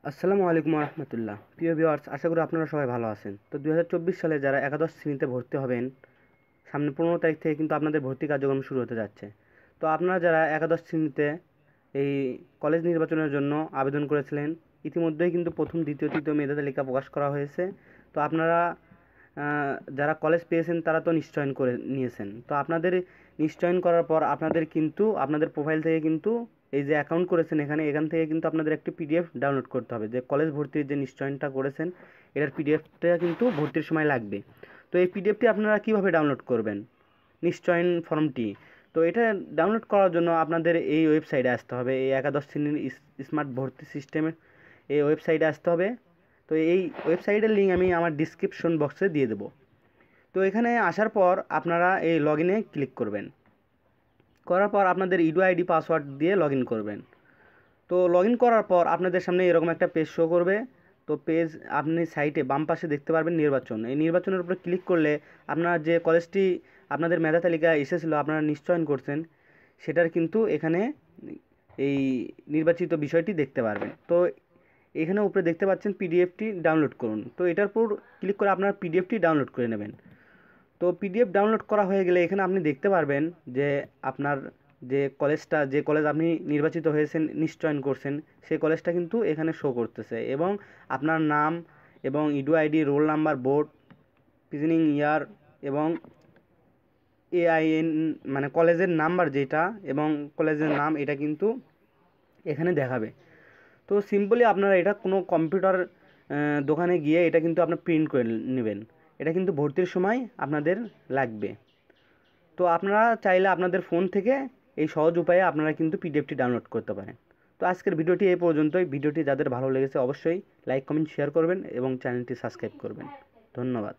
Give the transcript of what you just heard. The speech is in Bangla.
আসসালামু আলাইকুম রহমতুল্লাহ। প্রিয় ভিউয়ার্স, আশা করি আপনারা সবাই ভালো আছেন। তো 2024 সালে যারা একাদশ শ্রেণীতে ভর্তি হবেন, সামনে 15 তারিখ থেকে কিন্তু আপনাদের ভর্তি কার্যক্রম শুরু হতে যাচ্ছে। তো আপনারা যারা একাদশ শ্রেণীতে এই কলেজ নির্বাচনের জন্য আবেদন করেছিলেন, ইতিমধ্যেই কিন্তু প্রথম, দ্বিতীয়, তৃতীয় মেধা তালিকা প্রকাশ করা হয়েছে। তো আপনারা যারা কলেজ পেয়েছেন তারা তো নিশ্চয়ন করে নিয়েছেন। তো আপনাদের নিশ্চয়ন করার পর আপনাদের কিন্তু আপনাদের প্রোফাইল থেকে কিন্তু এই যে অ্যাকাউন্ট করেছেন এখান থেকে কিন্তু আপনাদের একটি পিডিএফ ডাউনলোড করতে হবে, যে কলেজ ভর্তির যে নিশ্চয়নটা করেছেন এটার পিডিএফটা কিন্তু ভর্তির সময় লাগবে। তো এই পিডিএফটি আপনারা কিভাবে ডাউনলোড করবেন, নিশ্চয়ন ফর্মটি? তো এটা ডাউনলোড করার জন্য আপনাদের এই ওয়েবসাইটে আসতে হবে, এই একাদশ শ্রেণীর স্মার্ট ভর্তি সিস্টেমে এই ওয়েবসাইটে আসতে হবে। তো এই ওয়েবসাইটের লিঙ্ক আমি আমার ডিসক্রিপশন বক্সে দিয়ে দেবো। তো এখানে আসার পর আপনারা এই লগ ইনে ক্লিক করবেন। করার পর আপনাদের ইডু আইডি পাসওয়ার্ড দিয়ে লগ ইন করবেন। তো লগ ইন করার পর আপনাদের সামনে এরকম একটা পেজ শো করবে। তো পেজ আপনি সাইটে বাম পাশে দেখতে পারবেন নির্বাচন। এই নির্বাচনের উপরে ক্লিক করলে আপনার যে কলেজটি আপনাদের মেধা তালিকায় এসেছিলো আপনারা নিশ্চয়ন করছেন, সেটার কিন্তু এখানে এই নির্বাচিত বিষয়টি দেখতে পারবেন। তো এখানে উপরে দেখতে পাচ্ছেন পিডিএফটি ডাউনলোড করুন। তো এটার উপর ক্লিক করে আপনারা পিডিএফটি ডাউনলোড করে নেবেন। তো পিডিএফ ডাউনলোড করা হয়ে গেলে এখানে আপনি দেখতে পারবেন যে আপনার যে কলেজ আপনি নির্বাচিত হয়েছেন, নিশ্চয়ন করছেন, সেই কলেজটা কিন্তু এখানে শো করতেছে, এবং আপনার নাম এবং edu ID, roll number, board, প্রিজিনিং ইয়ার এবং এআইএন মানে কলেজের নাম্বার যেটা এবং কলেজের নাম এটা কিন্তু এখানে দেখাবে। তো সিম্পলি আপনারা এটা কোনো কম্পিউটার দোকানে গিয়ে এটা কিন্তু আপনার প্রিন্ট করে নেবেন। এটা কিন্তু ভর্তির সময় আপনাদের লাগবে। তো আপনারা চাইলে আপনাদের ফোন থেকে এই সহজ উপায়ে আপনারা কিন্তু পিডিএফটি ডাউনলোড করতে পারেন। তো আজকের ভিডিওটি এই পর্যন্তই। ভিডিওটি যাদের ভালো লেগেছে অবশ্যই লাইক, কমেন্ট, শেয়ার করবেন এবং চ্যানেলটি সাবস্ক্রাইব করবেন। ধন্যবাদ।